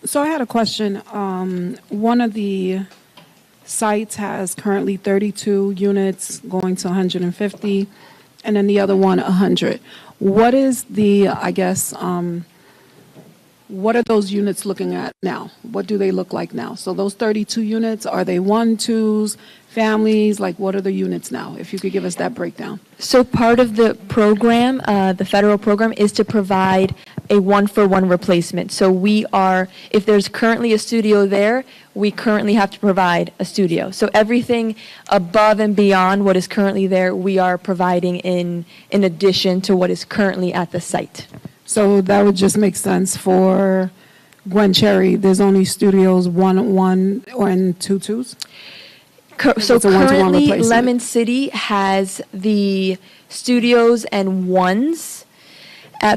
So I had a question. One of the sites has currently 32 units going to 150, and then the other one 100. What is the, I guess, what are those units looking at now? What do they look like now? So those 32 units, are they one, twos, families? Like, what are the units now? If you could give us that breakdown. So part of the program, the federal program, is to provide a one-for-one replacement. So we are, if there's currently a studio there, we currently have to provide a studio. So everything above and beyond what is currently there, we are providing in addition to what is currently at the site. So that would just make sense for Gwen Cherry. There's only studios one and two twos? So It's a one-to-one currently, replacement. Lemon City has the studios and ones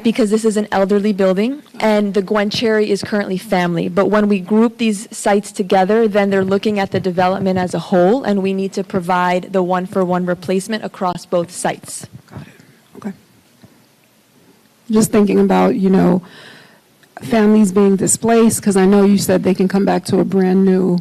because this is an elderly building, and the Gwen Cherry is currently family. But when we group these sites together, then they're looking at the development as a whole, and we need to provide the one-for-one replacement across both sites. Got it. Okay. Just thinking about, families being displaced, because I know you said they can come back to a brand new,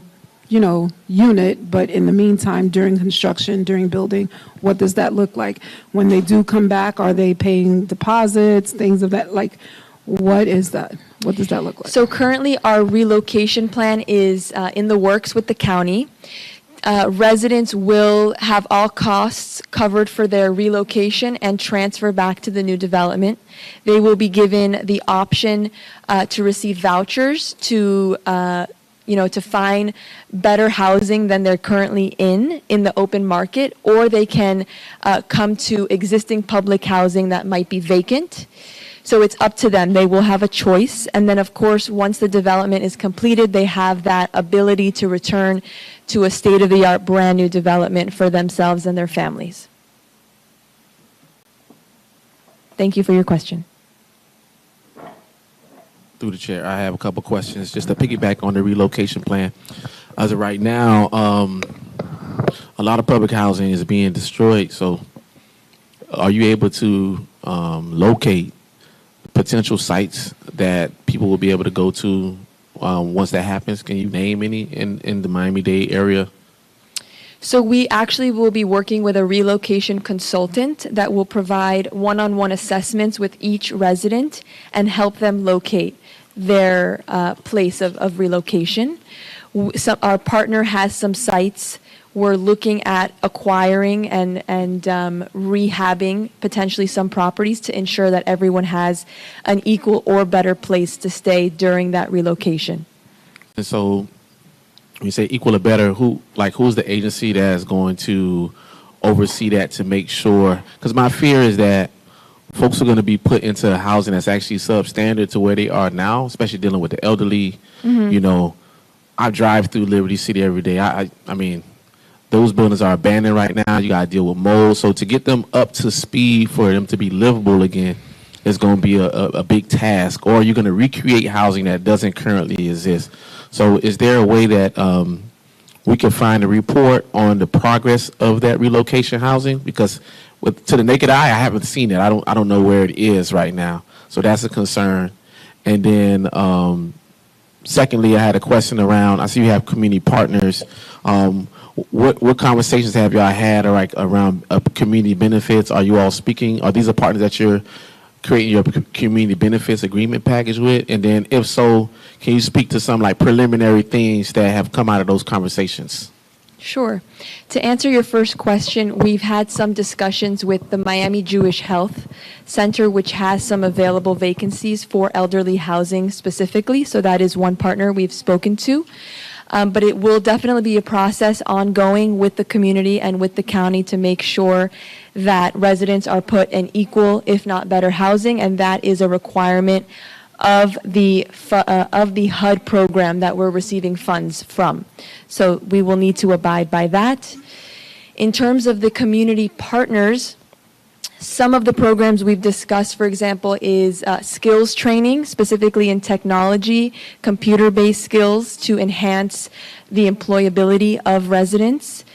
unit, but in the meantime, during construction, during building, what does that look like? When they do come back, are they paying deposits, things of that, like, what is that? What does that look like? So currently, our relocation plan is in the works with the county. Residents will have all costs covered for their relocation and transfer back to the new development. They will be given the option to receive vouchers to find better housing than they're currently in the open market, or they can come to existing public housing that might be vacant. So it's up to them. They will have a choice. And then, of course, once the development is completed, they have that ability to return to a state-of-the-art brand new development for themselves and their families. Thank you for your question. Through the chair, I have a couple questions just to piggyback on the relocation plan. As of right now, a lot of public housing is being destroyed. So are you able to locate potential sites that people will be able to go to once that happens? Can you name any in the Miami-Dade area? So we actually will be working with a relocation consultant that will provide one-on-one assessments with each resident and help them locate their place of relocation. Our partner has some sites. We're looking at acquiring and rehabbing potentially some properties to ensure that everyone has an equal or better place to stay during that relocation. And so when you say equal or better, who's the agency that's going to oversee that to make sure? Because my fear is that folks are going to be put into housing that's actually substandard to where they are now, especially dealing with the elderly. Mm-hmm. I drive through Liberty City every day. I mean, those buildings are abandoned right now. You got to deal with mold. So to get them up to speed for them to be livable again is going to be a big task. Or you're going to recreate housing that doesn't currently exist. So is there a way that we can find a report on the progress of that relocation housing? Because to the naked eye, I haven't seen it. I don't know where it is right now. So that's a concern. And then secondly, I had a question around, I see you have community partners. What conversations have y'all had around community benefits? Are you all speaking? Are these partners that you're creating your community benefits agreement package with? And then if so, can you speak to some preliminary things that have come out of those conversations? Sure. To answer your first question, we've had some discussions with the Miami Jewish Health Center, which has some available vacancies for elderly housing specifically. So that is one partner we've spoken to. But it will definitely be a process ongoing with the community and with the county to make sure that residents are put in equal, if not better, housing, and that is a requirement of the HUD program that we're receiving funds from. So we will need to abide by that. In terms of the community partners, some of the programs we've discussed, for example, is skills training, specifically in technology, computer-based skills to enhance the employability of residents.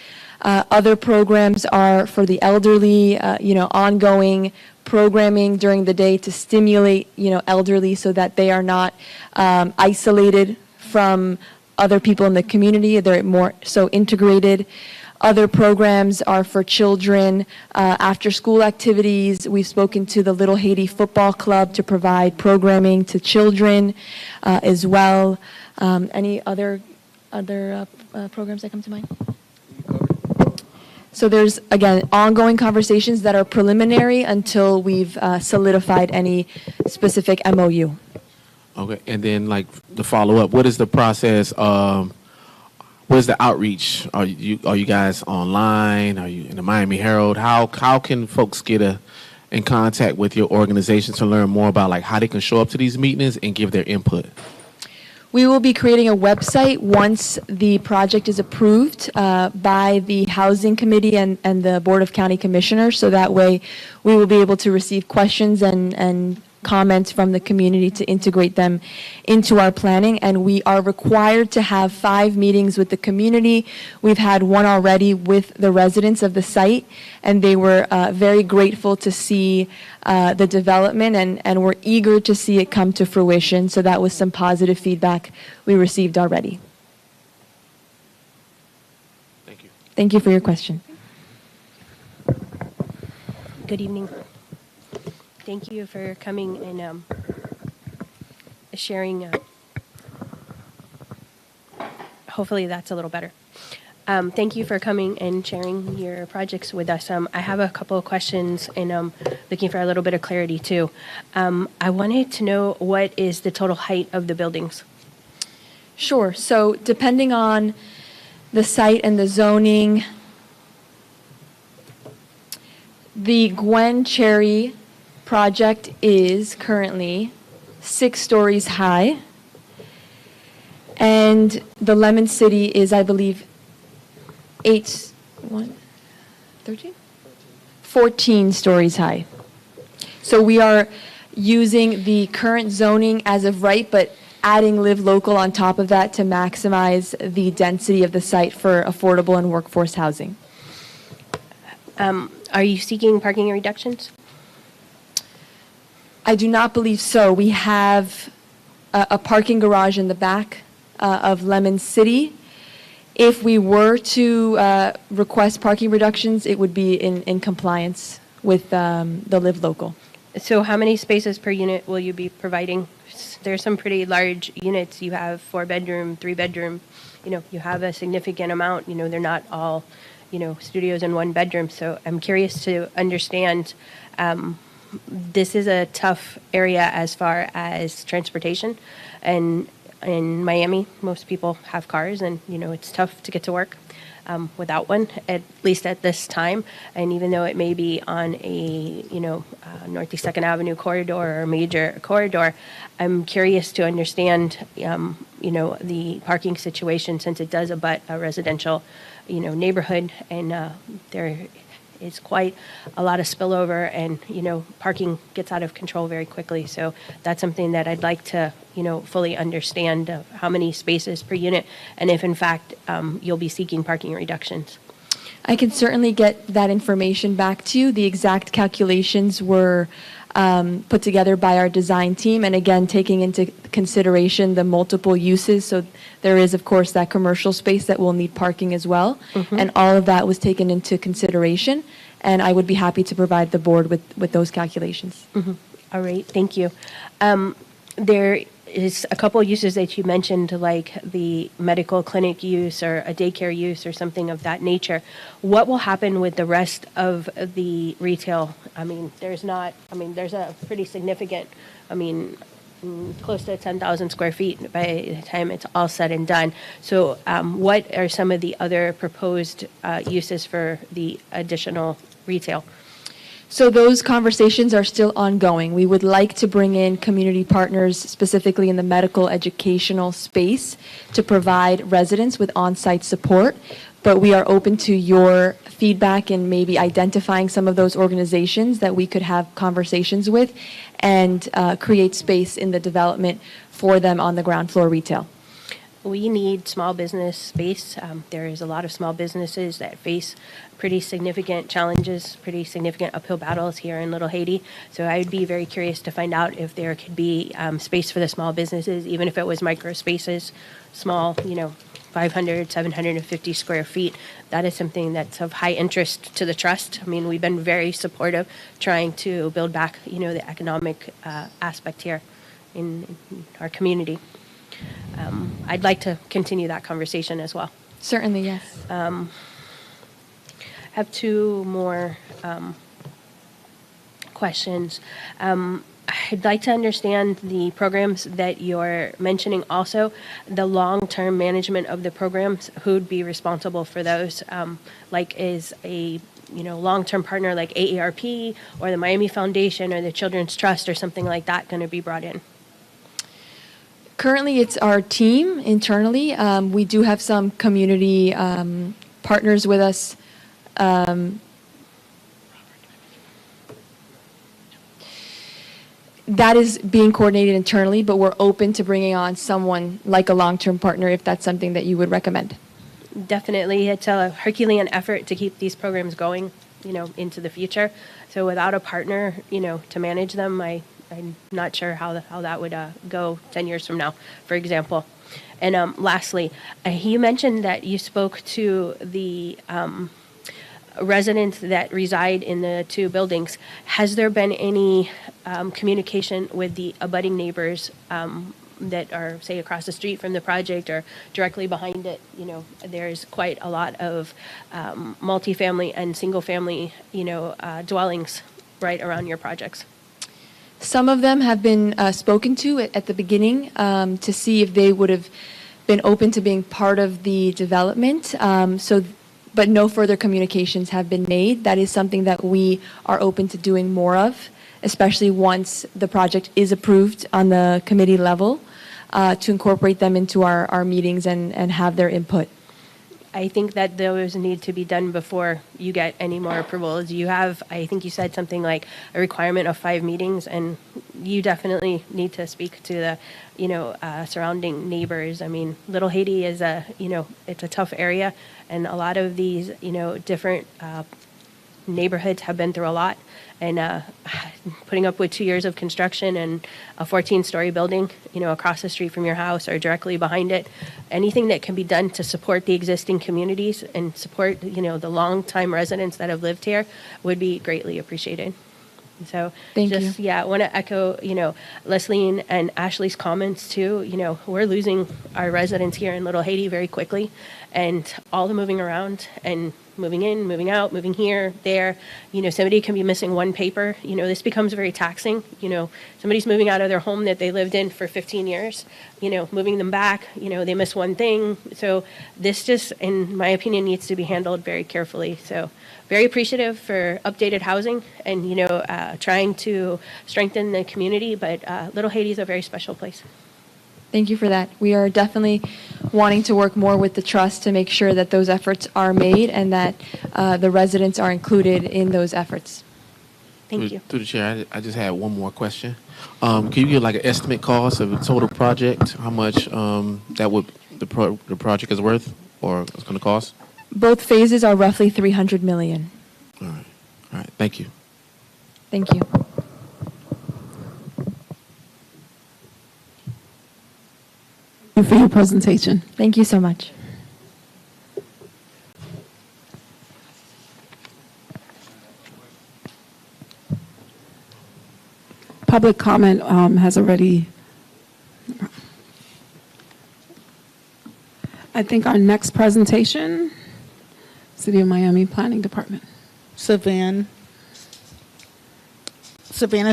Other programs are for the elderly, ongoing programming during the day to stimulate, elderly so that they are not isolated from other people in the community. They're more so integrated. Other programs are for children, after-school activities. We've spoken to the Little Haiti Football Club to provide programming to children as well. Any other programs that come to mind? So there's, again, ongoing conversations that are preliminary until we've solidified any specific MOU. Okay, and then like the follow-up, what is the process? What is the outreach? Are you guys online? Are you in the Miami Herald? How can folks get in contact with your organization to learn more about like how they can show up to these meetings and give their input? We will be creating a website once the project is approved by the Housing Committee and the Board of County Commissioners, so that way we will be able to receive questions and comments from the community to integrate them into our planning. And we are required to have 5 meetings with the community. We've had one already with the residents of the site, and they were very grateful to see the development, and we're eager to see it come to fruition. So that was some positive feedback we received already. Thank you. Thank you for your question. Good evening. Thank you for coming and sharing. Hopefully that's a little better. Thank you for coming and sharing your projects with us. I have a couple of questions and looking for a little bit of clarity too. I wanted to know, what is the total height of the buildings? Sure. So depending on the site and the zoning, the Gwen Cherry project is currently 6 stories high, and the Lemon City is, I believe, 14 stories high. So we are using the current zoning as of right, but adding Live Local on top of that to maximize the density of the site for affordable and workforce housing. Are you seeking parking reductions? I do not believe so. We have a parking garage in the back of Lemon City. If we were to request parking reductions, it would be in compliance with the Live Local. So how many spaces per unit will you be providing? There's some pretty large units. You have 4-bedroom, 3-bedroom. You have a significant amount. They're not all, studios in 1 bedroom. So I'm curious to understand. This is a tough area as far as transportation, and in Miami, most people have cars, and it's tough to get to work without one, at least at this time. And even though it may be on a Northeast 2nd Avenue corridor or a major corridor, I'm curious to understand the parking situation, since it does abut a residential neighborhood, and there is quite a lot of spillover, and parking gets out of control very quickly. So that's something that I'd like to fully understand, how many spaces per unit, and if in fact you'll be seeking parking reductions. I can certainly get that information back to you. The exact calculations were put together by our design team, and again, taking into consideration the multiple uses. So there is, of course, that commercial space that will need parking as well, and all of that was taken into consideration, and I would be happy to provide the board with those calculations. All right, thank you. There is a couple of uses that you mentioned, like the medical clinic use or a daycare use or something of that nature. What will happen with the rest of the retail? There's a pretty significant, close to 10,000 square feet by the time it's all said and done. So what are some of the other proposed uses for the additional retail? So those conversations are still ongoing. We would like to bring in community partners, specifically in the medical educational space, to provide residents with on-site support. But we are open to your feedback and maybe identifying some of those organizations that we could have conversations with and create space in the development for them on the ground floor retail. We need small business space. There is a lot of small businesses that face pretty significant challenges, pretty significant uphill battles here in Little Haiti. So I would be very curious to find out if there could be space for the small businesses, even if it was micro spaces, small, 500, 750 square feet. That is something that's of high interest to the trust. I mean, we've been very supportive trying to build back, the economic aspect here in our community. I'd like to continue that conversation as well. Certainly, yes. I have two more questions. I'd like to understand the programs that you're mentioning also, the long-term management of the programs, who'd be responsible for those? Is a long-term partner like AARP or the Miami Foundation or the Children's Trust or something like that going to be brought in? Currently, it's our team internally. We do have some community partners with us. That is being coordinated internally, but we're open to bringing on someone like a long-term partner if that's something that you would recommend. Definitely. It's a Herculean effort to keep these programs going, into the future. So without a partner, to manage them, I'm not sure how that would go 10 years from now, for example. And lastly, you mentioned that you spoke to the residents that reside in the two buildings. Has there been any communication with the abutting neighbors that are, say, across the street from the project or directly behind it? There's quite a lot of multifamily and single-family, dwellings right around your projects. Some of them have been spoken to at the beginning to see if they would have been open to being part of the development. But no further communications have been made. That is something that we are open to doing more of, especially once the project is approved on the committee level, to incorporate them into our meetings and have their input. I think that those need to be done before you get any more approvals. I think you said something like a requirement of 5 meetings, and you definitely need to speak to the, surrounding neighbors. I mean, Little Haiti is it's a tough area, and a lot of these, different neighborhoods have been through a lot. And putting up with 2 years of construction and a 14-story building, across the street from your house or directly behind it, anything that can be done to support the existing communities and support, the long-time residents that have lived here would be greatly appreciated. So Thank you. I want to echo, Leslie and Ashley's comments too. We're losing our residents here in Little Haiti very quickly, and all the moving around and moving in, moving out, moving here, there. Somebody can be missing one paper. This becomes very taxing. Somebody's moving out of their home that they lived in for 15 years, moving them back, they miss one thing. So this just, in my opinion, needs to be handled very carefully. So very appreciative for updated housing and, trying to strengthen the community. But Little Haiti is a very special place. Thank you for that. We are definitely wanting to work more with the trust to make sure that those efforts are made and that the residents are included in those efforts. Thank you. Through the chair, I just had one more question. Can you give like an estimate cost of the total project? How much the project is worth or it's going to cost? Both phases are roughly $300 million. All right. Thank you. Thank you. Thank you for your presentation. Thank you so much. Public comment has already. I think our next presentation, City of Miami Planning Department. Savannah's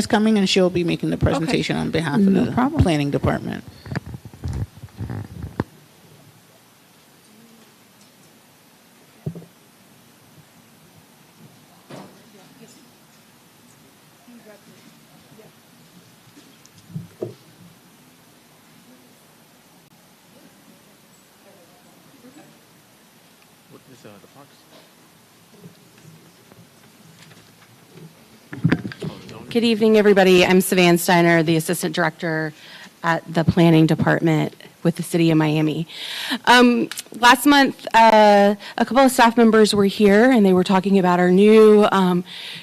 coming and she'll be making the presentation on behalf of No the problem. planning department. Good evening, everybody. I'm Savannah Steiner, the Assistant Director at the Planning Department. with the city of Miami. Last month, a couple of staff members were here and they were talking about our new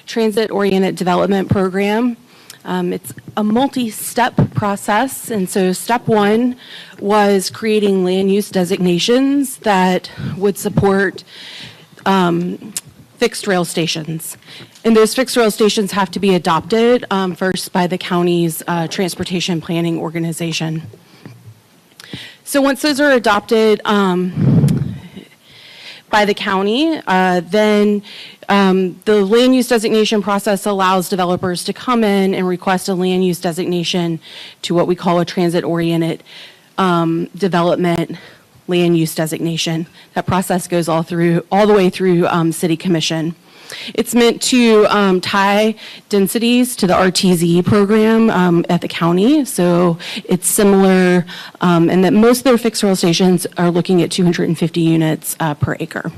transit-oriented development program. It's a multi-step process, and so step one was creating land use designations that would support fixed rail stations. And those fixed rail stations have to be adopted first by the county's transportation planning organization. So once those are adopted by the county, then the land use designation process allows developers to come in and request a land use designation to what we call a transit-oriented development land use designation. That process goes all the way through City Commission. It's meant to tie densities to the RTZ program at the county. So it's similar in that most of their fixed rail stations are looking at 250 units per acre.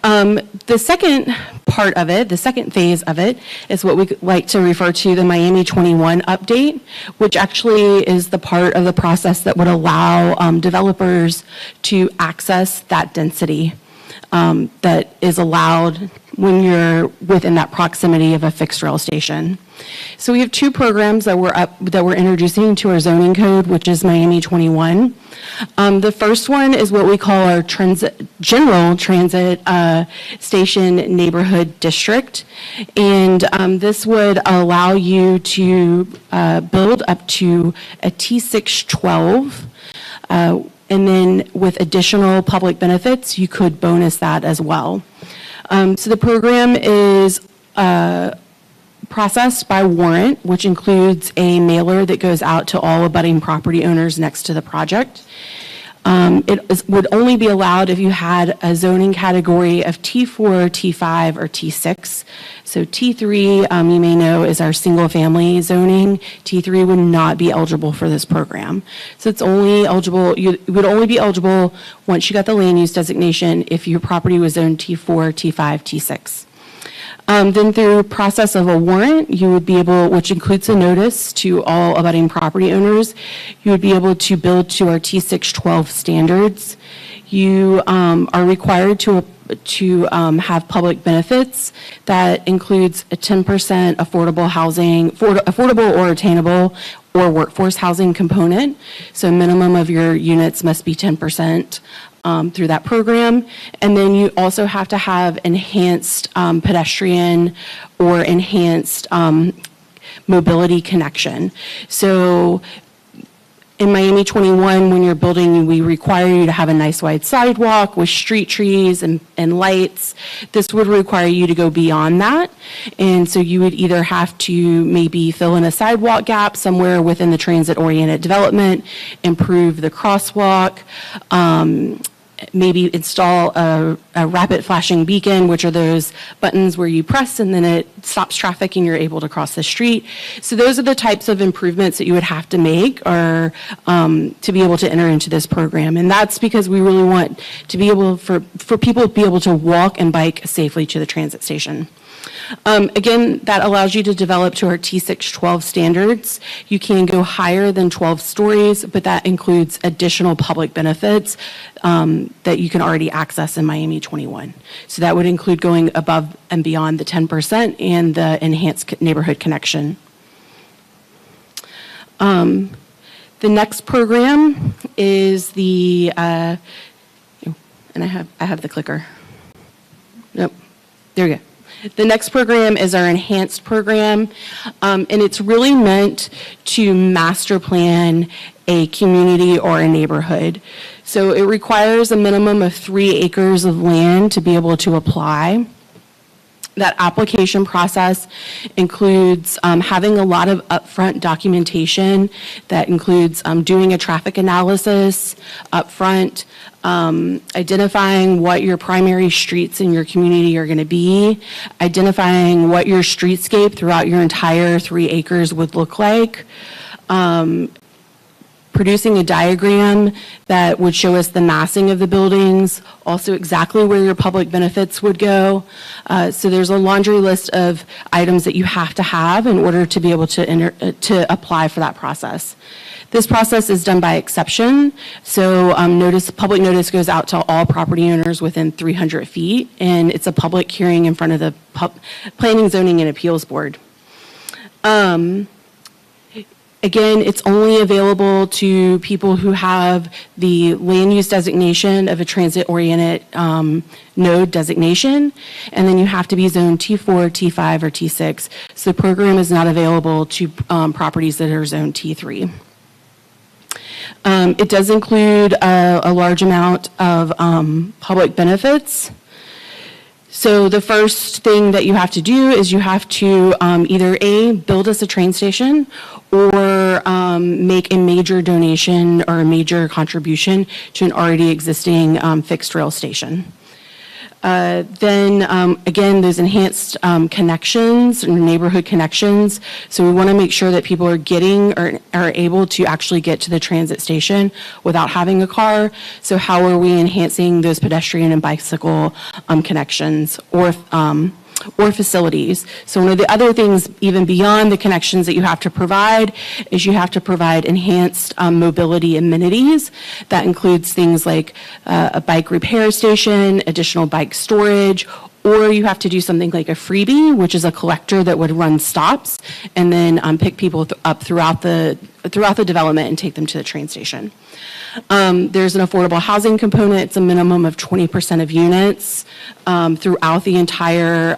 The second part of it, the second phase of it, is what we like to refer to the Miami 21 update, which actually is the part of the process that would allow developers to access that density that is allowed when you're within that proximity of a fixed rail station. So we have two programs that we're introducing to our zoning code, which is Miami 21. The first one is what we call our general transit station neighborhood district, and this would allow you to build up to a T612. And then with additional public benefits, you could bonus that as well. So the program is processed by warrant, which includes a mailer that goes out to all abutting property owners next to the project. Would only be allowed if you had a zoning category of T4, T5, or T6. So T3, you may know, is our single family zoning. T3 would not be eligible for this program. So it's only eligible, you would only be eligible once you got the land use designation if your property was zoned T4, T5, T6. Then through process of a warrant, you would be able, which includes a notice to all abutting property owners, you would be able to build to our T612 standards. You are required to have public benefits that includes a 10% affordable housing, affordable or attainable or workforce housing component. So minimum of your units must be 10%. Through that program. And then you also have to have enhanced pedestrian or enhanced mobility connection. So in Miami 21, when you're building, we require you to have a nice wide sidewalk with street trees and lights. This would require you to go beyond that. And so you would either have to maybe fill in a sidewalk gap somewhere within the transit-oriented development, improve the crosswalk, maybe install a rapid flashing beacon, which are those buttons where you press and then it stops traffic and you're able to cross the street. So those are the types of improvements that you would have to make or to be able to enter into this program. And that's because we really want to be able for people to be able to walk and bike safely to the transit station. Again, that allows you to develop to our T612 standards. You can go higher than 12 stories, but that includes additional public benefits that you can already access in Miami 21. So that would include going above and beyond the 10% and the enhanced neighborhood connection. The next program is the, and I have the clicker. Nope, there we go. The next program is our enhanced program, and it's really meant to master plan a community or a neighborhood. So it requires a minimum of 3 acres of land to be able to apply. That application process includes having a lot of upfront documentation that includes doing a traffic analysis upfront, identifying what your primary streets in your community are going to be, identifying what your streetscape throughout your entire 3 acres would look like, producing a diagram that would show us the massing of the buildings, also exactly where your public benefits would go. So there's a laundry list of items that you have to have in order to be able to apply for that process. This process is done by exception. So public notice goes out to all property owners within 300 feet, and it's a public hearing in front of the Planning, Zoning, and Appeals Board. Again, it's only available to people who have the land use designation of a transit-oriented node designation, and then you have to be zoned T4, T5, or T6. So the program is not available to properties that are zoned T3. It does include a large amount of public benefits. So the first thing that you have to do is you have to either A, build us a train station, or make a major donation or a major contribution to an already existing fixed rail station. Again, those enhanced connections and neighborhood connections. So we want to make sure that people are getting or are able to actually get to the transit station without having a car. So how are we enhancing those pedestrian and bicycle connections or facilities? So one of the other things, even beyond the connections that you have to provide, is you have to provide enhanced mobility amenities. That includes things like a bike repair station, additional bike storage, or you have to do something like a freebie, which is a collector that would run stops and then pick people up throughout the development and take them to the train station. There's an affordable housing component. It's a minimum of 20% of units throughout the entire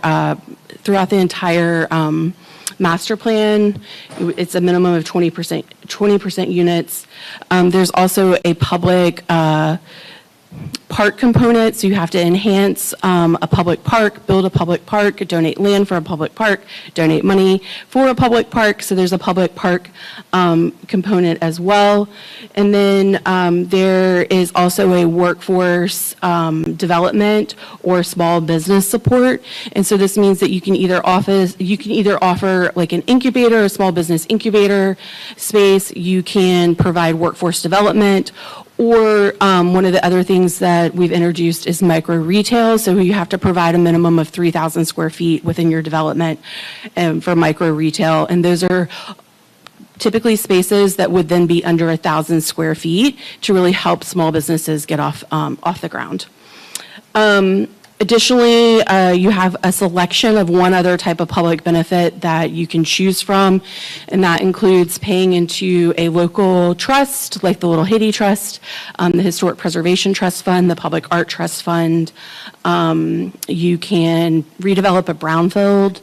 master plan. It's a minimum of 20% units. There's also a public park component, so you have to enhance a public park, build a public park, donate land for a public park, donate money for a public park, so there's a public park component as well. And then there is also a workforce development or small business support, and so this means that you can either offer like an incubator, a small business incubator space, you can provide workforce development, or one of the other things that we've introduced is micro retail. So you have to provide a minimum of 3,000 square feet within your development for micro retail. And those are typically spaces that would then be under 1,000 square feet to really help small businesses get off the ground. Additionally, you have a selection of one other type of public benefit that you can choose from, and that includes paying into a local trust, like the Little Haiti Trust, the Historic Preservation Trust Fund, the Public Art Trust Fund. You can redevelop a brownfield.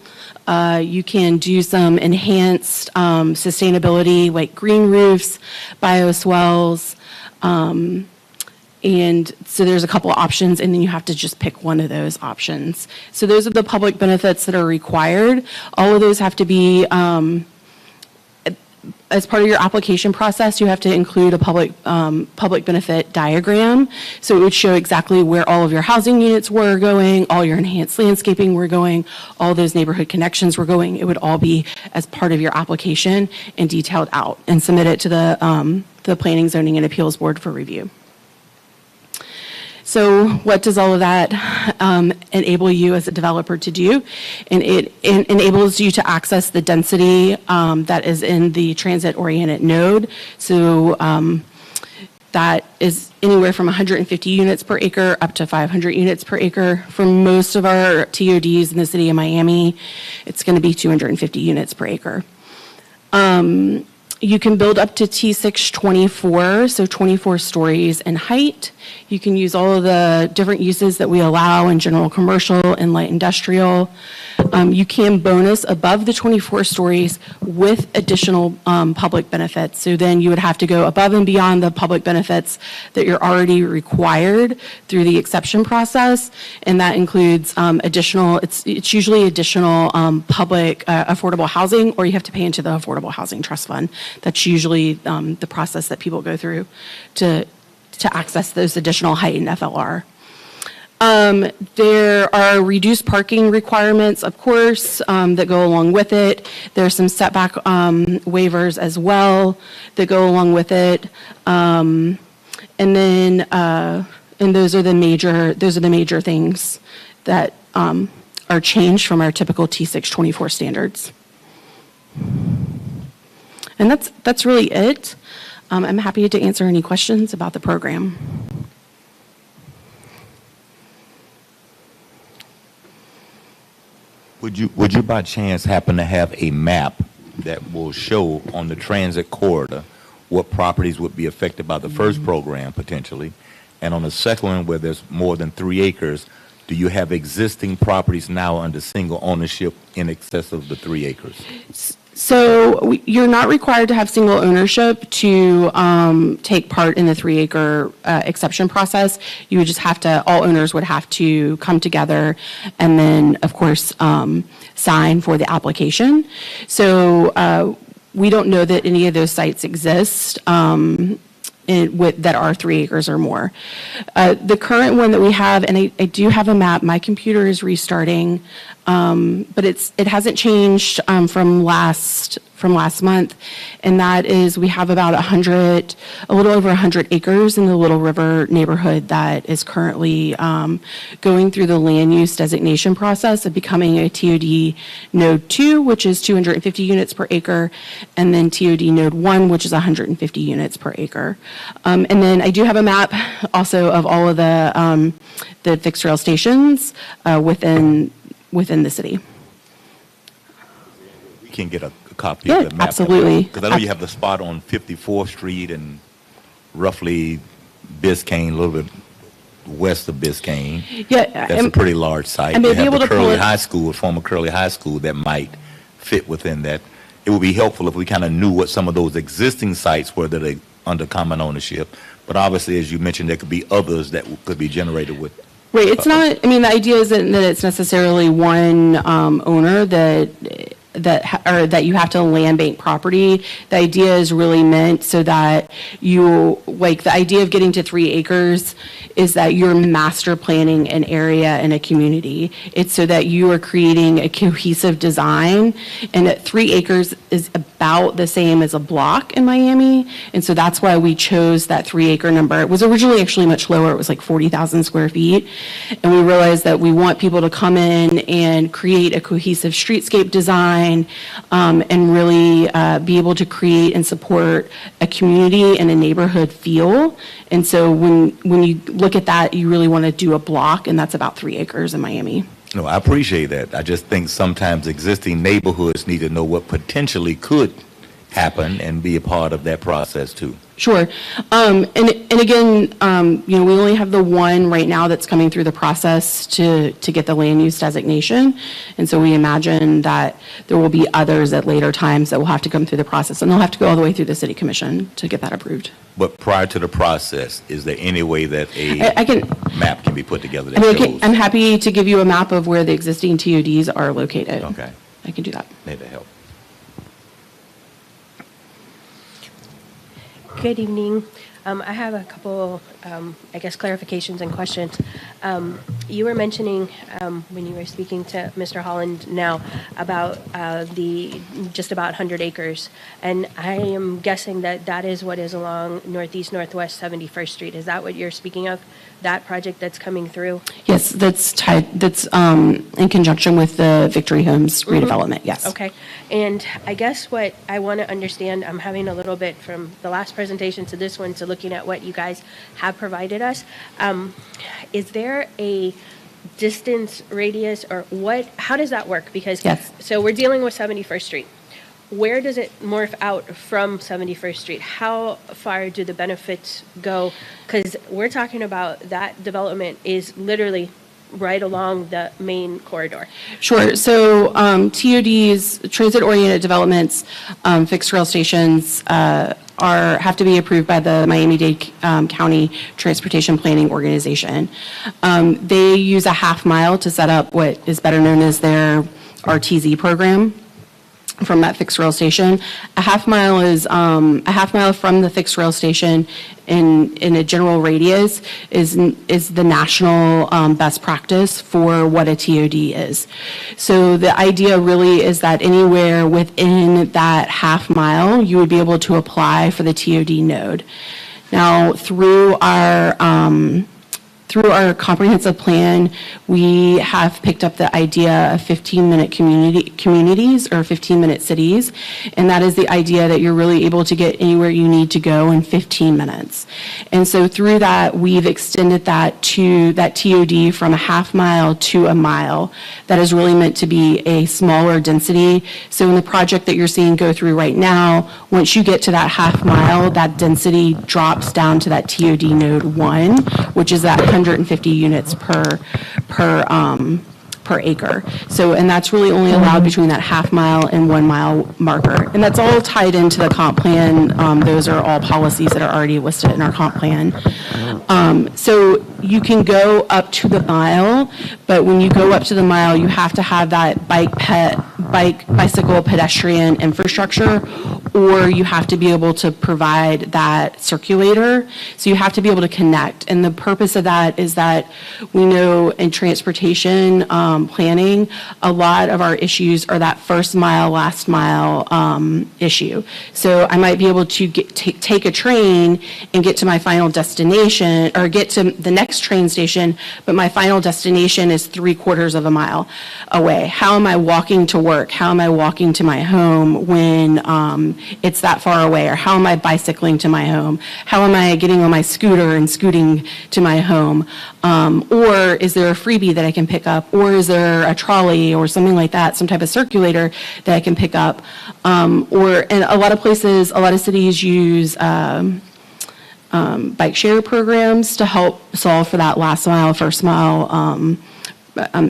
You can do some enhanced sustainability, like green roofs, bioswales, and so there's a couple of options, and then you have to just pick one of those options. So those are the public benefits that are required. All of those have to be, as part of your application process, you have to include a public benefit diagram. So it would show exactly where all of your housing units were going, all your enhanced landscaping were going, all those neighborhood connections were going. It would all be as part of your application and detailed out, and submit it to the Planning, Zoning, and Appeals Board for review. So what does all of that enable you as a developer to do? And it enables you to access the density that is in the transit-oriented node. So that is anywhere from 150 units per acre up to 500 units per acre. For most of our TODs in the city of Miami, it's going to be 250 units per acre. You can build up to T6 24, so 24 stories in height. You can use all of the different uses that we allow in general commercial and light industrial. You can bonus above the 24 stories with additional public benefits. So then you would have to go above and beyond the public benefits that you're already required through the exception process. And that includes additional, it's usually additional public affordable housing, or you have to pay into the Affordable Housing Trust Fund. That's usually the process that people go through to access those additional heightened FLR. There are reduced parking requirements, of course, that go along with it. There are some setback waivers as well that go along with it. And then, and those are the major things that are changed from our typical T624 standards. And that's really it. I'm happy to answer any questions about the program. Would you by chance happen to have a map that will show on the transit corridor what properties would be affected by the first program potentially? And on the second one, where there's more than 3 acres, do you have existing properties now under single ownership in excess of the 3 acres? So you're not required to have single ownership to take part in the 3-acre exception process. You would just have to, all owners would have to come together and then, of course, sign for the application. So we don't know that any of those sites exist that are 3 acres or more. The current one that we have, and I do have a map, my computer is restarting, but it hasn't changed from last month, and that is we have about a little over 100 acres in the Little River neighborhood that is currently going through the land use designation process of becoming a TOD Node 2, which is 250 units per acre, and then TOD Node 1, which is 150 units per acre. And then I do have a map also of all of the fixed rail stations within the city. We can get a copy Yeah, of the map. absolutely. Because I know you have the spot on 54th Street and roughly Biscayne, a little bit west of Biscayne. Yeah, That's a pretty large site. I may You be have able the to pull Curley it- High School, former Curley High School, that might fit within that. It would be helpful if we kind of knew what some of those existing sites were that are under common ownership. But obviously, as you mentioned, there could be others that could be generated with. Right, it's not, I mean, the idea isn't that it's necessarily one owner that you have to land bank property. The idea is really meant so that the idea of getting to 3 acres is that you're master planning an area and a community. It's so that you are creating a cohesive design, and that 3 acres is about the same as a block in Miami, and so that's why we chose that 3-acre number. It was originally actually much lower, it was like 40,000 square feet, and we realized that we want people to come in and create a cohesive streetscape design, and really be able to create and support a community and a neighborhood feel. And so when you look at that, you really want to do a block, and that's about 3 acres in Miami. No, I appreciate that. I just think sometimes existing neighborhoods need to know what potentially could happen and be a part of that process too. Sure. And again, we only have the one right now that's coming through the process to get the land use designation. And so we imagine that there will be others at later times that will have to come through the process, and they'll have to go all the way through the city commission to get that approved. But prior to the process, is there any way that I can, map can be put together that I mean, shows? I'm happy to give you a map of where the existing TODs are located. Okay. I can do that. Need to help. Good evening. I have a couple, clarifications and questions. You were mentioning when you were speaking to Mr. Holland now about just about 100 acres, and I am guessing that is what is along Northwest 71st Street. Is that what you're speaking of? That project that's coming through? Yes, that's in conjunction with the Victory Homes redevelopment, yes. Okay. And I guess what I want to understand, I'm having a little bit from the last presentation to this one, to looking at what you guys have provided us. Is there a distance radius, or how does that work? Because, Yes. so we're dealing with 71st Street. Where does it morph out from 71st Street? How far do the benefits go? Because we're talking about that development is literally right along the main corridor. Sure. So TODs, transit-oriented developments, fixed rail stations have to be approved by the Miami-Dade County Transportation Planning Organization. They use a half mile to set up what is better known as their RTZ program from that fixed rail station. A half mile from the fixed rail station in a general radius is the national best practice for what a TOD is. So the idea really is that anywhere within that half mile, you would be able to apply for the TOD node. Now, through through our comprehensive plan, we have picked up the idea of 15-minute communities or 15-minute cities, and that is the idea that you're really able to get anywhere you need to go in 15 minutes. And so through that, we've extended that to that TOD from a half mile to a mile. That is really meant to be a smaller density. So in the project that you're seeing go through right now, once you get to that half mile, that density drops down to that TOD node 1, which is that 150 units per acre. So, and that's really only allowed between that half mile and 1 mile marker. And that's all tied into the comp plan. Those are all policies that are already listed in our comp plan. So you can go up to the mile, but when you go up to the mile, you have to have that bicycle pedestrian infrastructure, or you have to be able to provide that circulator. So you have to be able to connect. And the purpose of that is that we know in transportation planning, a lot of our issues are that first mile, last mile issue. So I might be able to take a train and get to my final destination, or get to the next train station, but my final destination is 3/4 of a mile away. How am I walking to work? How am I walking to my home when it's that far away? Or how am I bicycling to my home? How am I getting on my scooter and scooting to my home? Or is there a freebie that I can pick up? Or is there a trolley or something like that, some type of circulator that I can pick up? Or in a lot of places, a lot of cities use bike share programs to help solve for that last mile, first mile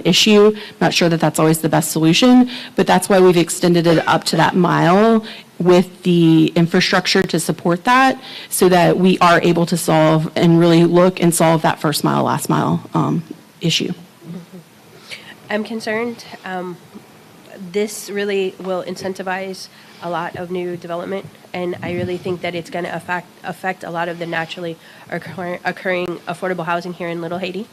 issue. Not sure that that's always the best solution, but that's why we've extended it up to that mile with the infrastructure to support that, so that we are able to solve and really look and solve that first mile, last mile issue. I'm concerned. This really will incentivize a lot of new development, and I really think that it's going to affect a lot of the naturally occurring affordable housing here in Little Haiti.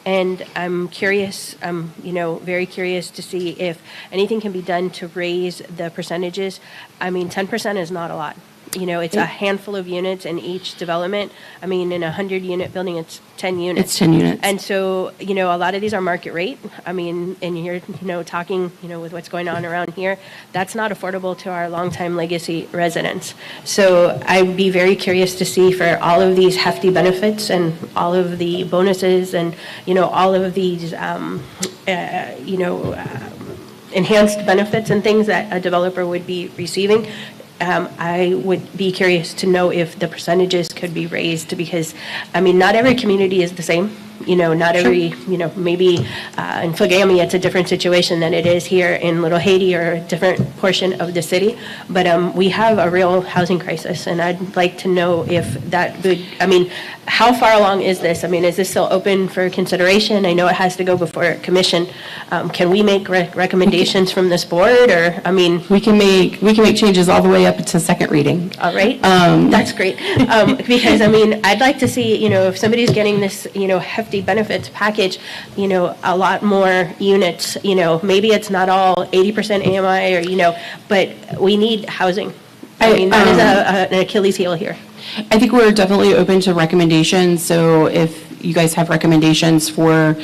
And I'm curious, very curious to see if anything can be done to raise the percentages. I mean, 10% is not a lot. It's a handful of units in each development. I mean, in a 100-unit building, it's 10 units. It's 10 units. And so, a lot of these are market rate. I mean, and you're, talking, with what's going on around here, that's not affordable to our longtime legacy residents. So I'd be very curious to see, for all of these hefty benefits and all of the bonuses and, all of these, enhanced benefits and things that a developer would be receiving, I would be curious to know if the percentages could be raised, because, not every community is the same. Not every, maybe in Flagami it's a different situation than it is here in Little Haiti or a different portion of the city. But we have a real housing crisis, and I'd like to know if that would, how far along is this? Is this still open for consideration? I know it has to go before a commission. Can we make recommendations from this board, or, We can make changes all the way up to second reading. All right, that's great. Because, I'd like to see, if somebody's getting this, hefty benefits package, a lot more units, maybe it's not all 80% AMI or, but we need housing. That is an Achilles heel here. I think we're definitely open to recommendations. So if you guys have recommendations for,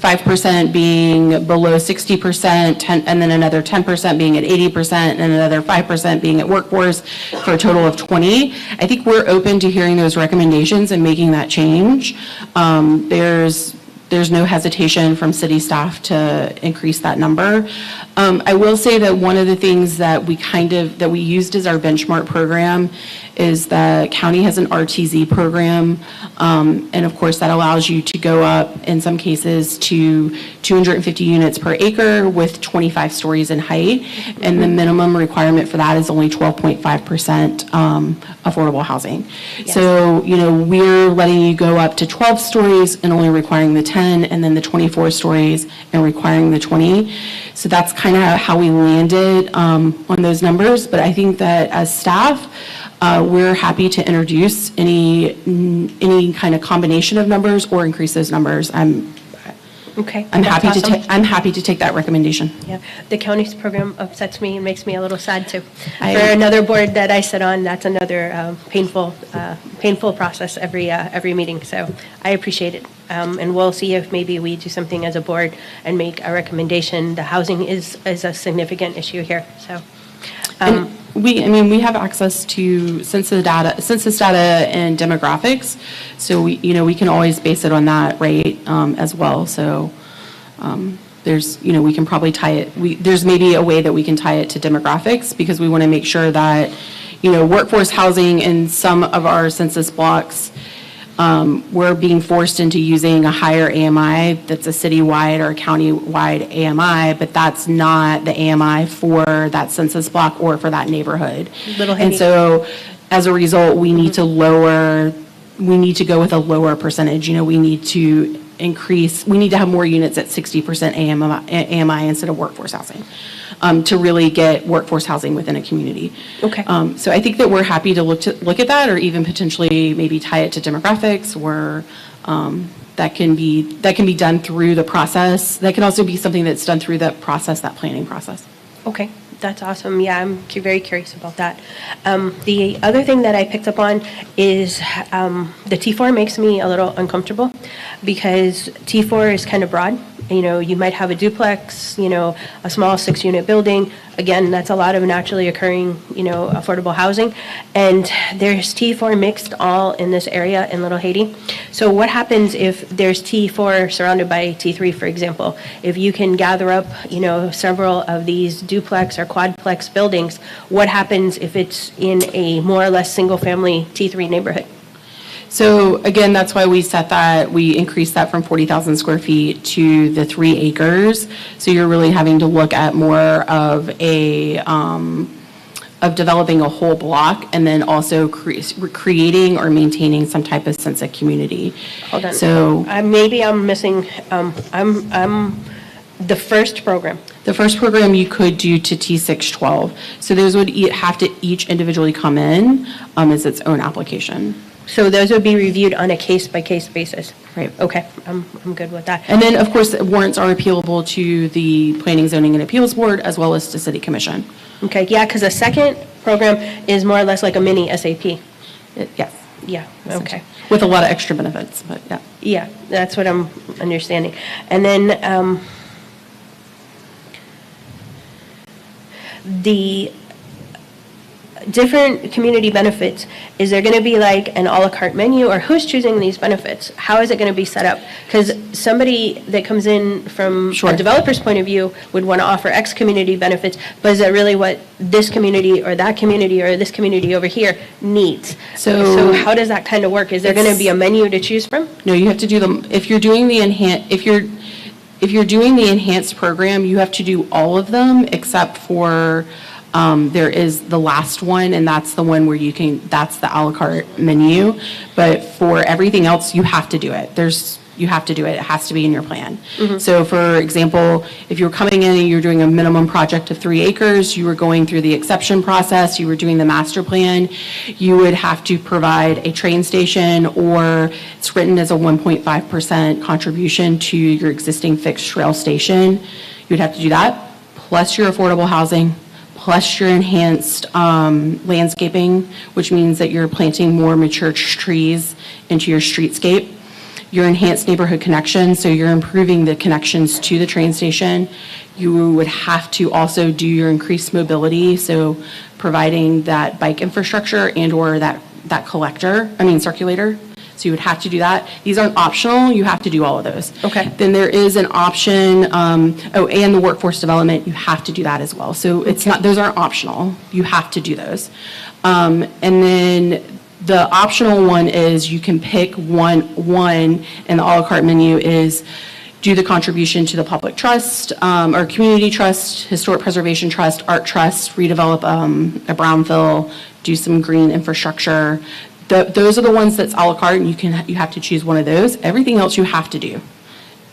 5% being below 60%, and then another 10% being at 80%, and another 5% being at workforce, for a total of 20. I think we're open to hearing those recommendations and making that change. There's no hesitation from city staff to increase that number. I will say that one of the things that we used as our benchmark program is the county has an RTZ program, and of course that allows you to go up in some cases to 250 units per acre with 25 stories in height, and the minimum requirement for that is only 12.5% affordable housing. Yes. So, we're letting you go up to 12 stories and only requiring the 10, and then the 24 stories and requiring the 20. So that's kind of how we landed on those numbers. But I think that as staff, we're happy to introduce any kind of combination of numbers or increase those numbers. Okay. I'm that's happy awesome. I'm happy to take that recommendation. Yeah, the county's program upsets me and makes me a little sad too. I- For another board that I sit on, that's another painful process every meeting. So I appreciate it, and we'll see if maybe we do something as a board and make a recommendation. The housing is a significant issue here. So And we have access to census data and demographics, so we can always base it on that, right, as well. So we can probably tie it, there's maybe a way that we can tie it to demographics, because we want to make sure that, workforce housing in some of our census blocks, we're being forced into using a higher AMI that's a citywide or a countywide AMI, but that's not the AMI for that census block or for that neighborhood. Little And Haiti. so as a result, we need to go with a lower percentage. We need to have more units at 60% AMI instead of workforce housing, to really get workforce housing within a community. Okay. So I think that we're happy to look at that, or even potentially maybe tie it to demographics, or that can be done through the process. That can also be something that's done through that planning process. Okay, that's awesome. Yeah, I'm very curious about that. The other thing that I picked up on is the T4 makes me a little uncomfortable, because T4 is kind of broad. You might have a duplex, a small 6-unit building. Again, that's a lot of naturally occurring, affordable housing. And there's T4 mixed all in this area in Little Haiti. So what happens if there's T4 surrounded by T3, for example? If you can gather up, several of these duplex or quadplex buildings, what happens if it's in a more or less single-family T3 neighborhood? So again, that's why we increased that from 40,000 square feet to the 3 acres. So you're really having to look at more of of developing a whole block, and then also creating or maintaining some type of sense of community. Hold on. So Maybe I'm missing, I'm the first program. the first program you could do to T612. So those would have to each individually come in as its own application. So those would be reviewed on a case-by-case basis? Right. Okay, I'm good with that. And then, of course, warrants are appealable to the Planning, Zoning, and Appeals Board, as well as to City Commission. Okay, yeah, because the second program is more or less like a mini SAP. Yes. Yeah, okay. With a lot of extra benefits, but yeah. Yeah, that's what I'm understanding. And then the different community benefits, is there going to be like an a la carte menu, or who's choosing these benefits? How is it going to be set up? Because somebody that comes in from Sure. a developer's point of view would want to offer X community benefits, but is that really what this community or that community or this community over here needs? So how does that kind of work? Is there going to be a menu to choose from? No, you have to do them, if you're doing the enhanced program, you have to do all of them except for there is the last one, and that's the one where that's the a la carte menu. But for everything else, you have to do it. You have to do it. It has to be in your plan. So for example, if you're coming in and you're doing a minimum project of 3 acres, you were going through the exception process, you were doing the master plan, you would have to provide a train station, or it's written as a 1.5% contribution to your existing fixed trail station. You'd have to do that, plus your affordable housing, plus your enhanced landscaping, which means that you're planting more mature trees into your streetscape. Your enhanced neighborhood connection, so you're improving the connections to the train station. You would have to also do your increased mobility, so providing that bike infrastructure and or that circulator. So you would have to do that. These aren't optional, you have to do all of those. Okay. Then there is an option, and the workforce development, you have to do that as well. So it's not, those aren't optional, you have to do those. And then the optional one is you can pick one in the a la carte menu is do the contribution to the public trust, or community trust, historic preservation trust, art trust, redevelop a brownfield, do some green infrastructure. Those are the ones that's a la carte, and you have to choose one of those. Everything else you have to do.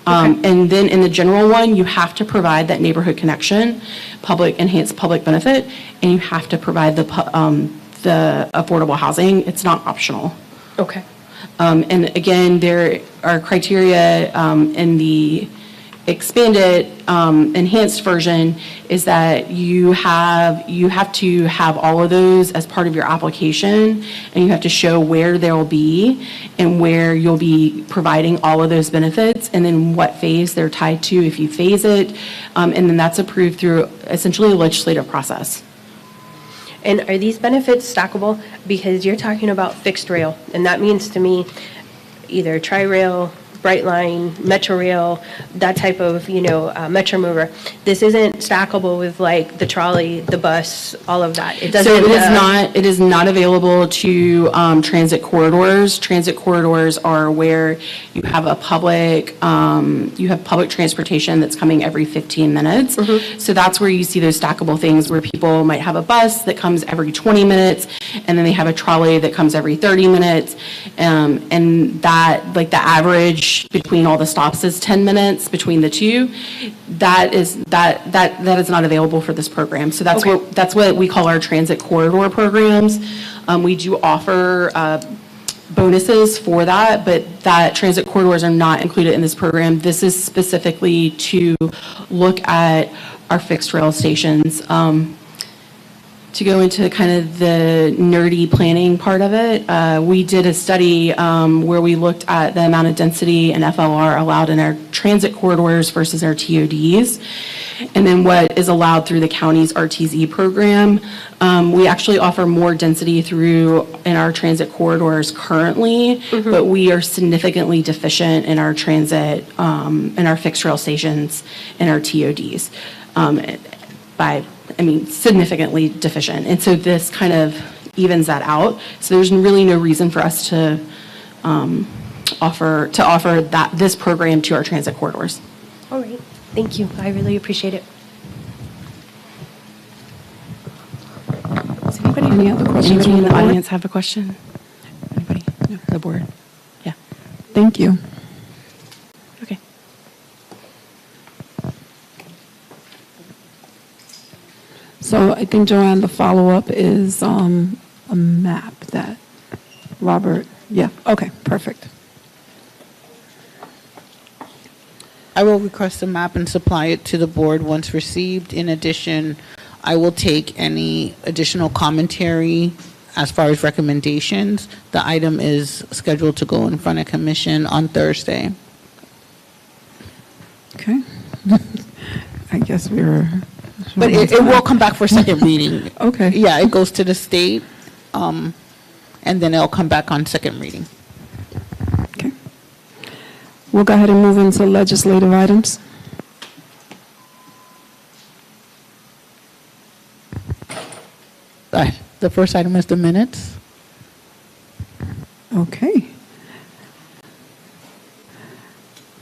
And then in the general one, you have to provide that neighborhood connection, enhanced public benefit, and you have to provide the affordable housing. It's not optional. Okay. And again, there are criteria in expanded, enhanced version is that you have to have all of those as part of your application, and you have to show where they'll be and where you'll be providing all of those benefits, and then what phase they're tied to if you phase it, and then that's approved through essentially a legislative process. And are these benefits stackable? Because you're talking about fixed rail, and that means to me either Tri-Rail, Brightline, Metro Rail, that type of, Metro Mover. This isn't stackable with like the trolley, the bus, all of that. It doesn't. So it is not available to transit corridors. Transit corridors are where you have public transportation that's coming every 15 minutes. Mm-hmm. So that's where you see those stackable things where people might have a bus that comes every 20 minutes, and then they have a trolley that comes every 30 minutes, and that, like, the average between all the stops is 10 minutes between the two. That is not available for this program. So that's Okay. that's what we call our transit corridor programs. We do offer bonuses for that, but that transit corridors are not included in this program. This is specifically to look at our fixed rail stations. To go into kind of the nerdy planning part of it, we did a study where we looked at the amount of density and FLR allowed in our transit corridors versus our TODs, and then what is allowed through the county's RTZ program. We actually offer more density in our transit corridors currently, but we are significantly deficient in our transit, in our fixed rail stations and our TODs significantly deficient. And so this kind of evens that out. So there's really no reason for us to offer this program to our transit corridors. All right. Thank you. I really appreciate it. Does anybody, Any other questions anybody in from the the board? audience have a question? Anybody? No, the board? Yeah. Thank you. Okay. So I think, Joanne, the follow-up is a map that Robert, yeah, okay, perfect. I will request a map and supply it to the board once received. In addition, I will take any additional commentary as far as recommendations. The item is scheduled to go in front of commission on Thursday. Okay. I guess But it will come back for second reading. Okay. Yeah, it goes to the state, and then it'll come back on second reading. Okay. We'll go ahead and move into legislative items. The first item is the minutes. Okay.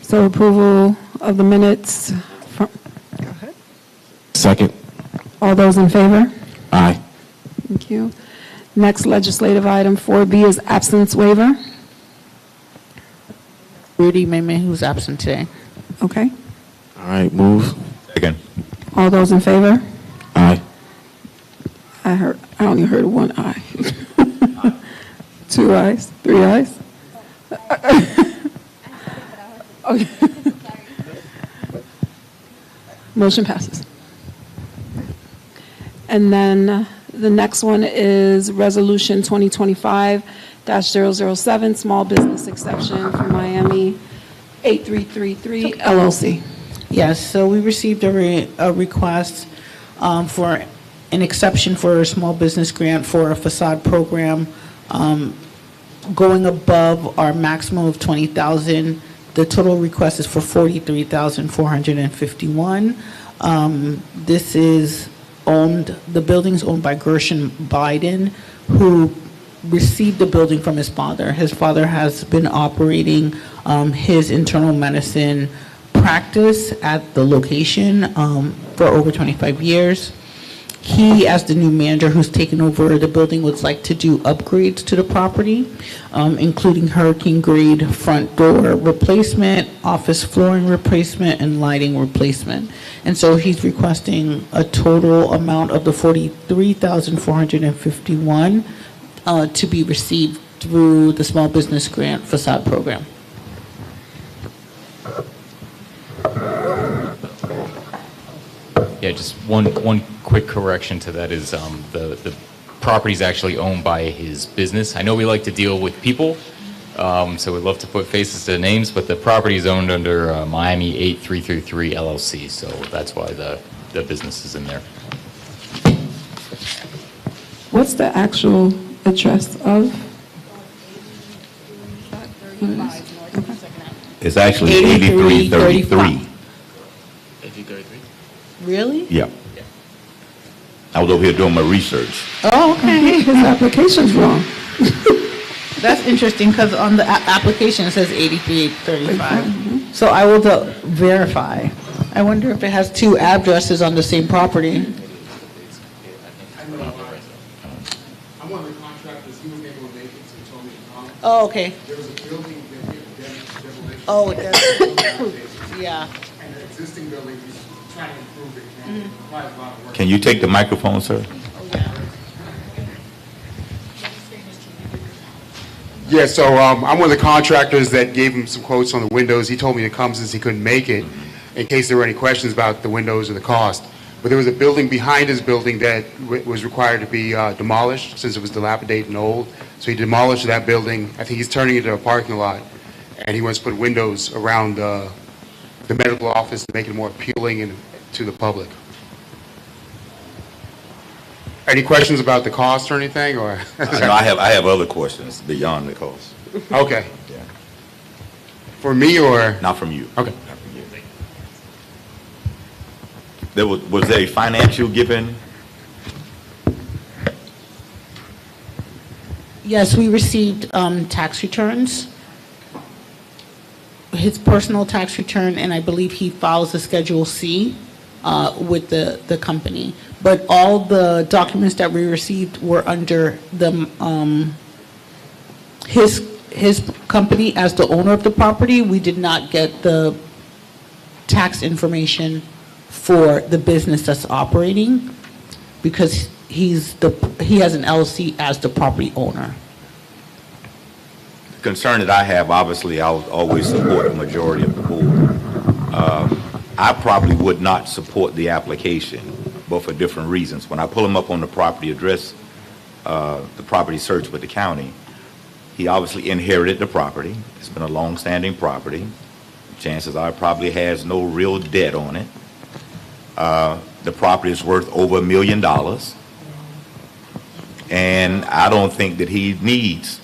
So approval of the minutes from, go ahead. Second. All those in favor? Aye. Thank you. Next legislative item, 4B, is absence waiver. Rudy Meme, who's absent today. Okay. All right, move. Second. All those in favor? Aye. I only heard one aye. 2 ayes, 3 ayes? Okay. Motion passes. And then the next one is Resolution 2025-007, Small Business Exception for Miami 8333 LLC. Yes, so we received a request for an exception for a small business grant for a facade program going above our maximum of $20,000. The total request is for $43,451. This is the building's owned by Gershon Biden, who received the building from his father. His father has been operating his internal medicine practice at the location for over 25 years. He, as the new manager who's taken over the building, would like to do upgrades to the property, including hurricane-grade front door replacement, office flooring replacement, and lighting replacement. And so he's requesting a total amount of the $43,451 to be received through the Small Business Grant Facade Program. just one quick correction to that is the property is actually owned by his business. I know we like to deal with people, so we'd love to put faces to names, but the property is owned under Miami 8333 LLC, so that's why the business is in there. What's the actual address of? It's actually 8333. Really? Yeah. I was over here doing my research. Oh, okay. His application's wrong. That's interesting because on the application it says 8335. So I will verify. I wonder if it has two addresses on the same property. I'm one of the contractors, he was able to make it, so he told me to come. Oh, okay. There was a building that hit demolition. Oh, it does. Yeah. And the existing building, he's trying to improve it, and it requires a lot of work. Can you take the microphone, sir? Yeah, so I'm one of the contractors that gave him some quotes on the windows. He told me to come since he couldn't make it, in case there were any questions about the windows or the cost. But there was a building behind his building that was required to be demolished since it was dilapidated and old. So he demolished that building. I think he's turning it into a parking lot. And he wants to put windows around the medical office to make it more appealing to the public. Any questions about the cost or anything, or? No, I have other questions beyond the cost. Okay. Yeah. For me, or? Not from you. Okay. Not from you. Was there a financial given? Yes, we received tax returns. His personal tax return, and I believe he files a Schedule C with the company. But all the documents that we received were under the his company as the owner of the property. We did not get the tax information for the business that's operating because he has an LLC as the property owner. The concern that I have, obviously, I'll always support the majority of the board. I probably would not support the application, but for different reasons. When I pull him up on the property address, the property search with the county, he obviously inherited the property. It's been a long-standing property. Chances are it probably has no real debt on it. The property is worth over $1 million. And I don't think that he needs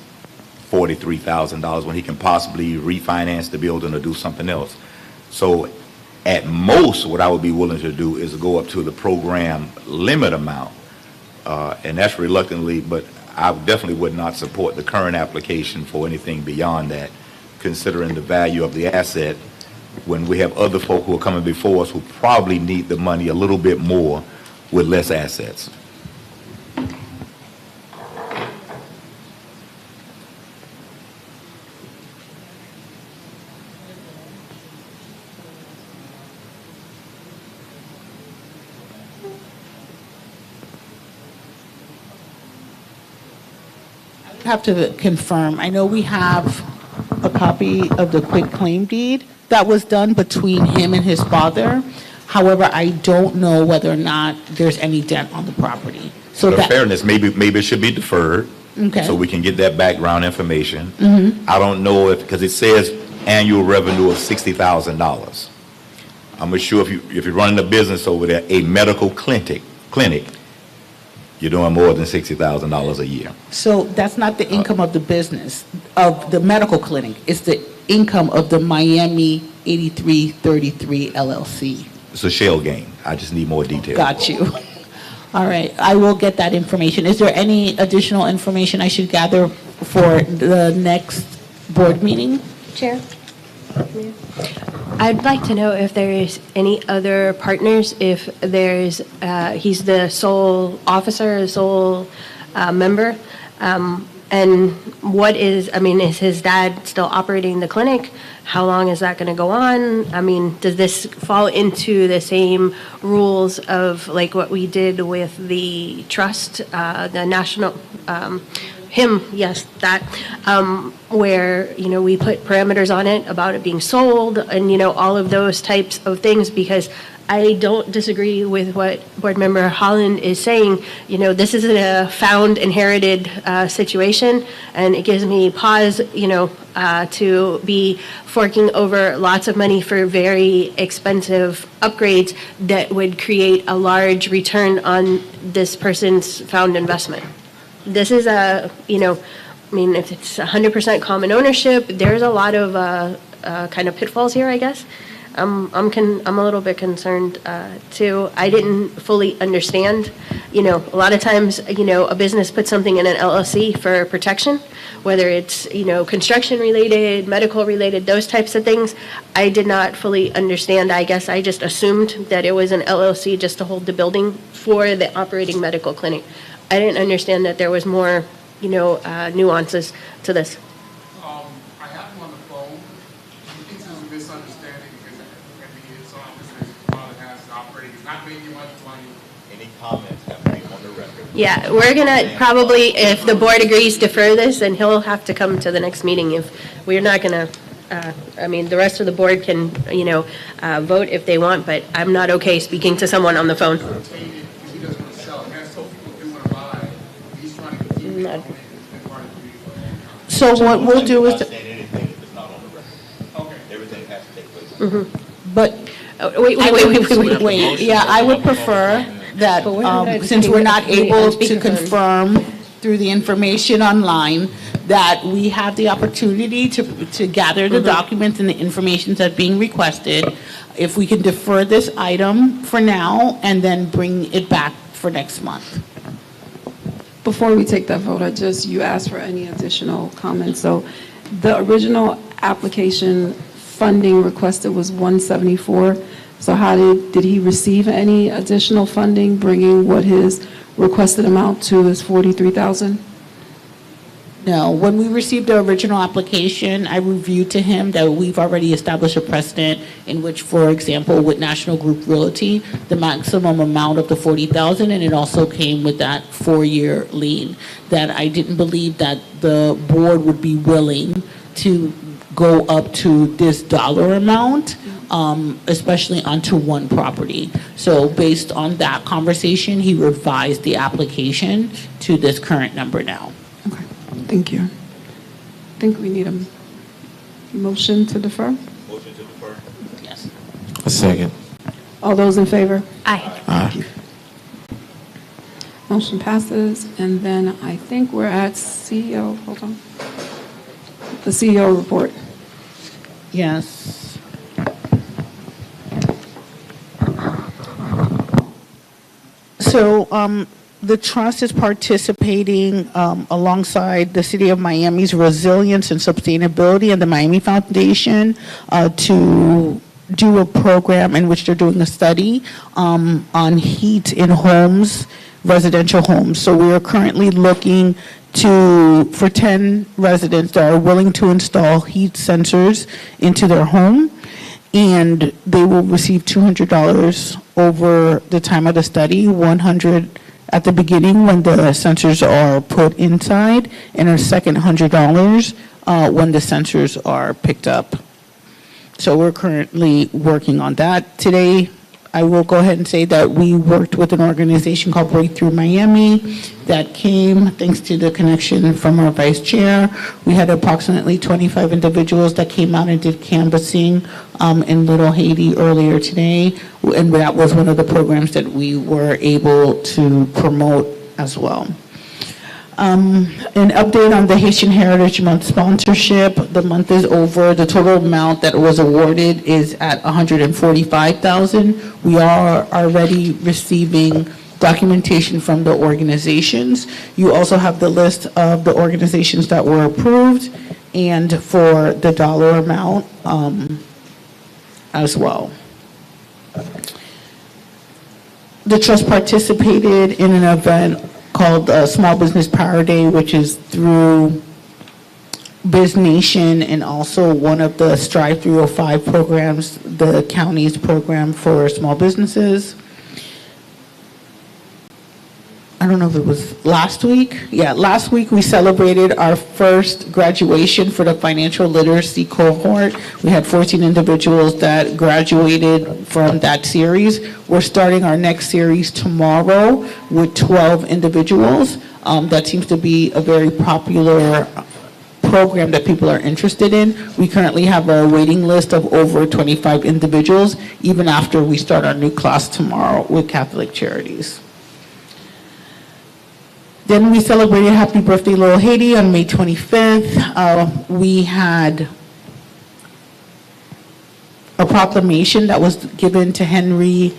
$43,000 when he can possibly refinance the building or do something else. So at most, what I would be willing to do is go up to the program limit amount, and that's reluctantly, but I definitely would not support the current application for anything beyond that, considering the value of the asset when we have other folk who are coming before us who probably need the money a little bit more with less assets. Have to confirm. I know we have a copy of the quitclaim deed that was done between him and his father. However, I don't know whether or not there's any debt on the property. So For that, fairness, maybe it should be deferred. Okay. So we can get that background information. I don't know if, because it says annual revenue of $60,000. I'm sure if you're running a business over there, a medical clinic, you're doing more than $60,000 a year. so that's not the income of the business, of the medical clinic. It's the income of the Miami 8333 LLC. It's a shell game. I just need more detail. Got you. All right, I will get that information. Is there any additional information I should gather for the next board meeting? Chair? I'd like to know if there is any other partners, if there's, he's the sole officer, sole member, and what is, is his dad still operating the clinic? How long is that going to go on? Does this fall into the same rules of like what we did with the trust, the national, him, yes, that, where, you know, we put parameters on it about it being sold and, you know, all of those types of things, because I don't disagree with what Board Member Holland is saying. You know, this isn't a found inherited situation, and it gives me pause, you know, to be forking over lots of money for very expensive upgrades that would create a large return on this person's found investment. This is a, you know, I mean, if it's 100% common ownership, there's a lot of kind of pitfalls here, I guess. I'm a little bit concerned too. I didn't fully understand. You know, a lot of times, you know, a business puts something in an LLC for protection, whether it's, you know, construction related, medical related, those types of things. I did not fully understand. I guess I just assumed that it was an LLC just to hold the building for the operating medical clinic. I didn't understand that there was more, you know, nuances to this. I have him on the phone. He thinks there's a misunderstanding because maybe his office and his father has operating. He's not making much money. Any comments have to be on the record. Yeah, we're gonna probably, if the board agrees, defer this, and he'll have to come to the next meeting. If we're not gonna, I mean, the rest of the board can, you know, vote if they want, but I'm not okay speaking to someone on the phone. He doesn't want to sell. He has told people do want to buy. He's trying to keep it. Not- So what we'll do is, I'm not saying anything if it's not on the record. Okay. Everything has to take place. but wait, yeah, I would prefer that, But we're not since we're not speaking on able to speakerphone. confirm through the information online, that we have the opportunity to gather the documents and the information that's being requested. If we can defer this item for now and then bring it back for next month. Before we take that vote, you asked for any additional comments. So the original application funding requested was 174. So how did he receive any additional funding, bringing what his requested amount to is 43,000? No, when we received the original application, I reviewed to him that we've already established a precedent in which, for example, with National Group Realty, the maximum amount of the 40,000, and it also came with that 4-year lien, that I didn't believe that the board would be willing to go up to this dollar amount, especially onto one property. So based on that conversation, he revised the application to this current number now. Okay, thank you. I think we need a motion to defer. Motion to defer. Yes. A second. All those in favor? Aye. Aye. Motion passes, and then I think we're at CEO, hold on. The CEO report. Yes. So, the trust is participating alongside the City of Miami's Resilience and Sustainability and the Miami Foundation to do a program in which they're doing a study on heat in homes, residential homes. So we are currently looking for 10 residents that are willing to install heat sensors into their home, and they will receive $200 over the time of the study, $100 at the beginning when the sensors are put inside, and a second $100 when the sensors are picked up. So we're currently working on that. Today, I will go ahead and say that we worked with an organization called Breakthrough Miami that came thanks to the connection from our vice chair. We had approximately 25 individuals that came out and did canvassing in Little Haiti earlier today, and that was one of the programs that we were able to promote as well. An update on the Haitian Heritage Month sponsorship. The month is over. The total amount that was awarded is at $145,000. We are already receiving documentation from the organizations. You also have the list of the organizations that were approved and for the dollar amount as well. The trust participated in an event called Small Business Power Day, which is through BizNation and also one of the Strive 305 programs, the county's program for small businesses. I don't know if it was last week. Yeah, last week we celebrated our first graduation for the financial literacy cohort. We had 14 individuals that graduated from that series. We're starting our next series tomorrow with 12 individuals. That seems to be a very popular program that people are interested in. We currently have a waiting list of over 25 individuals, even after we start our new class tomorrow with Catholic Charities. Then we celebrated Happy Birthday Little Haiti on May 25th. We had a proclamation that was given to Henry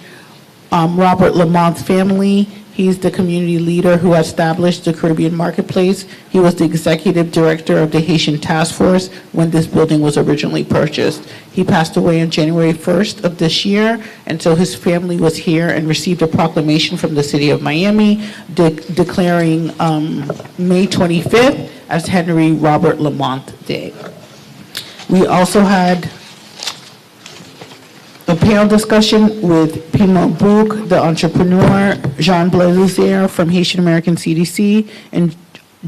Robert Lamont's family. He's the community leader who established the Caribbean Marketplace. He was the executive director of the Haitian Task Force when this building was originally purchased. He passed away on January 1st of this year, and so his family was here and received a proclamation from the city of Miami declaring May 25th as Henry Robert Lamont Day. We also had a panel discussion with Pima Bouk, the entrepreneur, Jean Blaisoutier from Haitian American CDC, and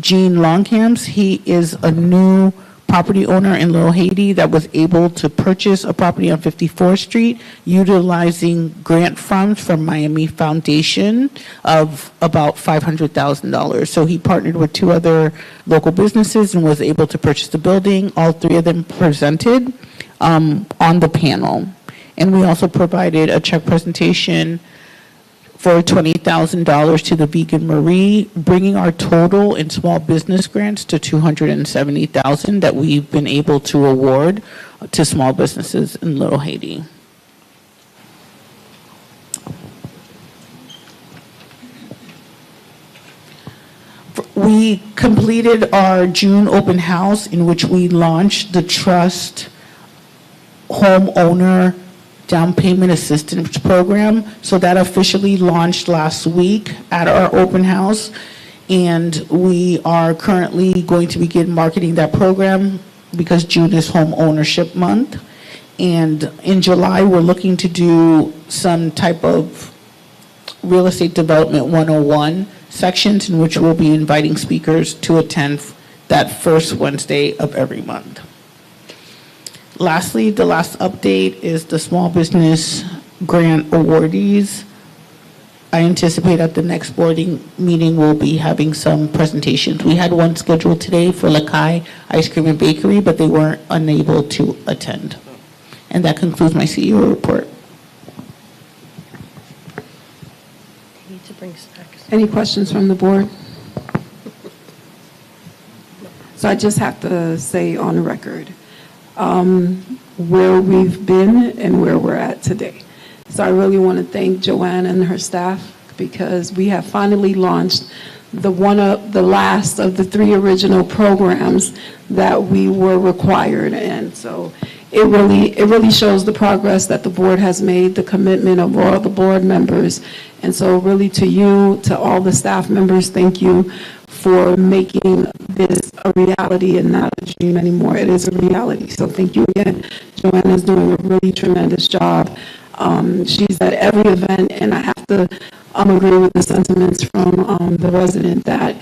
Jean Longcamps. He is a new property owner in Little Haiti that was able to purchase a property on 54th Street utilizing grant funds from Miami Foundation of about $500,000. So he partnered with 2 other local businesses and was able to purchase the building. All 3 of them presented on the panel. And we also provided a check presentation for $20,000 to the Vegan Marie, bringing our total in small business grants to $270,000 that we've been able to award to small businesses in Little Haiti. We completed our June open house in which we launched the Trust Homeowner Down Payment Assistance Program. So that officially launched last week at our open house, and we are currently going to begin marketing that program because June is Home Ownership Month. And in July, we're looking to do some type of Real Estate Development 101 sections in which we'll be inviting speakers to attend that first Wednesday of every month. Lastly, the last update is the small business grant awardees. I anticipate at the next board meeting we'll be having some presentations. We had one scheduled today for Lakai Ice Cream and Bakery, but they weren't unable to attend. And that concludes my CEO report. Need to bring snacks. Any questions from the board? So I just have to say on the record, where we've been and where we're at today. So I really want to thank Joanne and her staff because we have finally launched the last of the 3 original programs that we were required. And so it really shows the progress that the board has made, the commitment of all the board members. And so really to you, to all the staff members, thank you for making this a reality and not a dream anymore. It is a reality. So thank you again. Joanne is doing a really tremendous job. She's at every event, and I have to agree with the sentiments from the resident that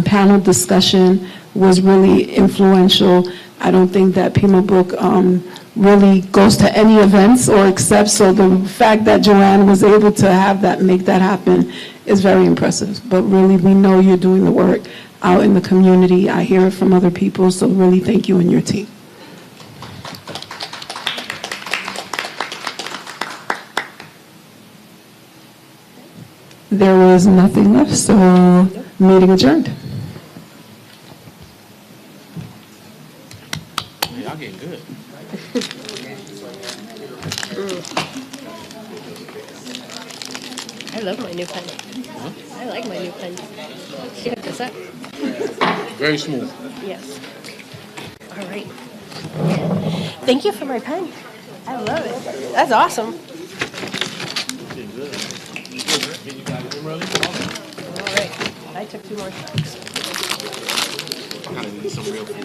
panel discussion was really influential. I don't think that Pima Book really goes to any events or accepts. So the fact that Joanne was able to have that, make that happen, is very impressive. But really, we know you're doing the work out in the community. I hear it from other people. So really, thank you and your team. There was nothing left, so meeting adjourned. Y'all getting good. I love my new pen. I like my new pen. She hooked us up. Very smooth. Yes. All right. Thank you for my pen. I love it. That's awesome. All right. I took 2 more shots. I gotta need some real food.